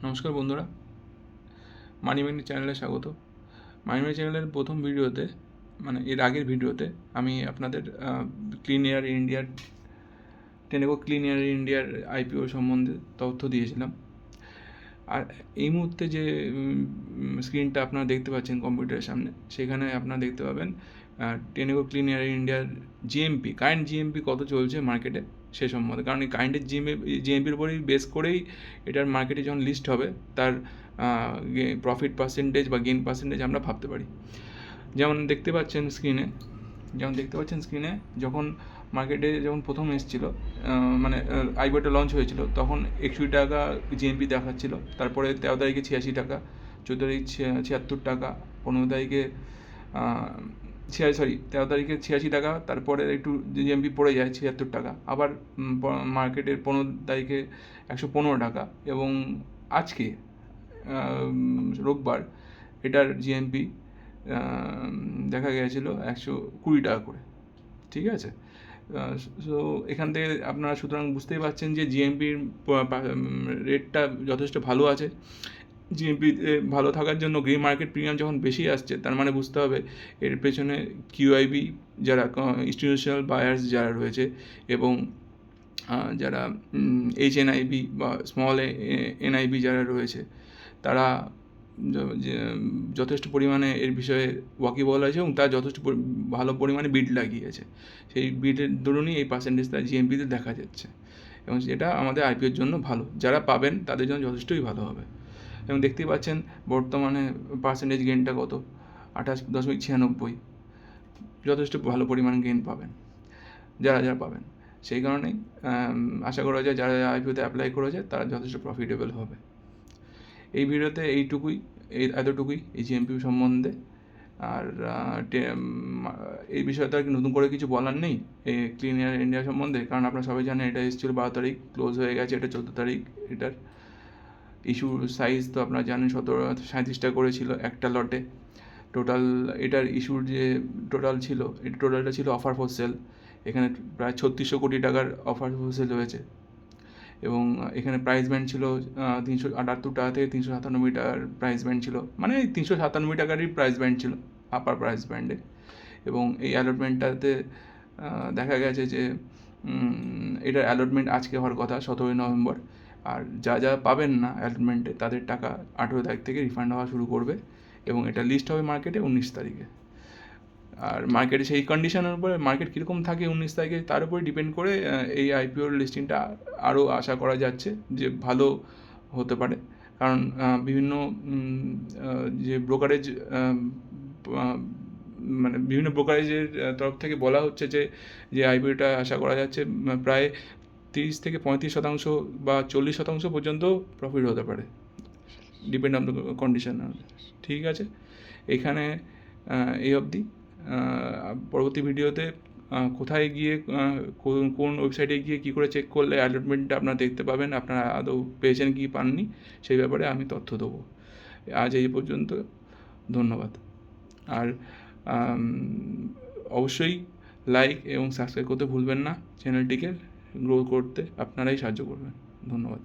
নমস্কার বন্ধুরা, মানিমেগনি চ্যানেলে স্বাগত। মানিমেগনি চ্যানেলের প্রথম ভিডিওতে, মানে এর আগের ভিডিওতে আমি আপনাদের ক্লিন এয়ার ইন্ডিয়ার টেনেগো ক্লিন এয়ার ইন্ডিয়ার আইপিও সম্বন্ধে তথ্য দিয়েছিলাম। আর এই মুহূর্তে যে স্ক্রিনটা আপনারা দেখতে পাচ্ছেন কম্পিউটারের সামনে, সেখানে আপনারা দেখতে পাবেন টেনেগো ক্লিন এয়ার ইন্ডিয়ার জিএমপি, কারেন্ট জিএমপি কত চলছে মার্কেটে সে সম্বন্ধে। কারণ এই কারেন্টের জিএমপির উপরেই বেস করেই এটার মার্কেটে যখন লিস্ট হবে তার প্রফিট পার্সেন্টেজ বা গেইন পার্সেন্টেজ আমরা ভাবতে পারি। যেমন দেখতে পাচ্ছেন স্ক্রিনে যখন মার্কেটে যখন প্রথম এসেছিল, মানে আইপিওটা লঞ্চ হয়েছিল, তখন 61 টাকা জিএমপি দেখাচ্ছিল। তারপরে 13 তারিখে 86 টাকা, 14 তারিখ 76 টাকা, 15 তারিখে 13 তারিখে 86 টাকা, তারপরে একটু জিএমপি পড়ে যায় 76 টাকা, আবার মার্কেটের 15 তারিখে 115 টাকা, এবং আজকে রোববার এটার জিএমপি দেখা গিয়েছিল 120 টাকা করে। ঠিক আছে, সো এখান থেকে আপনারা সুতরাং বুঝতেই পারছেন যে জিএমপির রেটটা যথেষ্ট ভালো আছে। জিএমপি ভালো থাকার জন্য গ্রে মার্কেট প্রিমিয়াম যখন বেশি আসছে, তার মানে বুঝতে হবে এর পেছনে কিউআইবি যারা ইনস্টিটিউশনাল বায়ার্স যারা রয়েছে, এবং যারা এইচএনআইবি বা স্মল এনআইবি যারা রয়েছে, তারা যথেষ্ট পরিমাণে এর বিষয়ে ওয়াকিবল আছে এবং তার যথেষ্ট ভালো পরিমাণে বিড লাগিয়েছে। সেই বিডের দরুনই এই পার্সেন্টেজটা জিএমপিতে দেখা যাচ্ছে, এবং সেটা আমাদের আইপিওর জন্য ভালো। যারা পাবেন তাদের জন্য যথেষ্টই ভালো হবে। এবং দেখতেই পাচ্ছেন বর্তমানে পার্সেন্টেজ গেইনটা কত, 28.96। যথেষ্ট ভালো পরিমাণ গেইন পাবেন যারা পাবেন। সেই কারণেই আশা করা যায় যারা আইপিওতে অ্যাপ্লাই করেছে তারা যথেষ্ট প্রফিটেবল হবে। এই ভিডিওতে এতটুকুই এই জিএমপি সম্বন্ধে। আর এই বিষয়ে তো আর নতুন করে কিছু বলার নেই এই ক্লিন এয়ার ইন্ডিয়া সম্বন্ধে, কারণ আপনারা সবাই জানেন এটা এসেছিল 12 তারিখ, ক্লোজ হয়ে গেছে এটা 14 তারিখ। এটার ইস্যুর সাইজ তো আপনারা জানেন 37টা করেছিল একটা লটে। টোটাল এটার ইস্যুর যে টোটালটা ছিল অফার ফর সেল। এখানে প্রায় 3600 কোটি টাকার অফার ফর সেল হয়েছে, এবং এখানে প্রাইস ব্যান্ড ছিল 378 টাকা থেকে 397 টাকার প্রাইস ব্যান্ড ছিল, মানে 397 টাকারই প্রাইস ব্যান্ড ছিল আপার প্রাইস ব্যান্ডে। এবং এই অ্যালটমেন্টটাতে দেখা গেছে যে এটার অ্যালটমেন্ট আজকে হওয়ার কথা 17 নভেম্বর। আর যা পাবেন না অ্যালটমেন্টে তাদের টাকা 18 তারিখ থেকে রিফান্ড হওয়া শুরু করবে, এবং এটা লিস্ট হবে মার্কেটে 19 তারিখে। আর মার্কেটে সেই কন্ডিশনের উপরে মার্কেট কীরকম থাকে 19 তারিখে তার উপরে ডিপেন্ড করে এই আইপিওর লিস্টিংটা আরও আশা করা যাচ্ছে যে ভালো হতে পারে। কারণ বিভিন্ন যে ব্রোকারেজ, মানে বিভিন্ন ব্রোকারেজের তরফ থেকে বলা হচ্ছে যে আইপিওটা আশা করা যাচ্ছে প্রায় 30 থেকে 35% বা 40% পর্যন্ত প্রফিট হতে পারে, ডিপেন্ড অন দ্য কন্ডিশন। ঠিক আছে, এখানে এই অবধি। পরবর্তী ভিডিওতে কোথায় গিয়ে কোন ওয়েবসাইটে গিয়ে কী করে চেক করলে অ্যালটমেন্টটা আপনারা দেখতে পাবেন, আপনারা আদৌ পেয়েছেন কি পাননি সেই ব্যাপারে আমি তথ্য দেবো। আজ এই পর্যন্ত, ধন্যবাদ। আর অবশ্যই লাইক এবং সাবস্ক্রাইব করতে ভুলবেন না, চ্যানেলটিকে গ্রো করতে আপনারাই সাহায্য করবেন। ধন্যবাদ।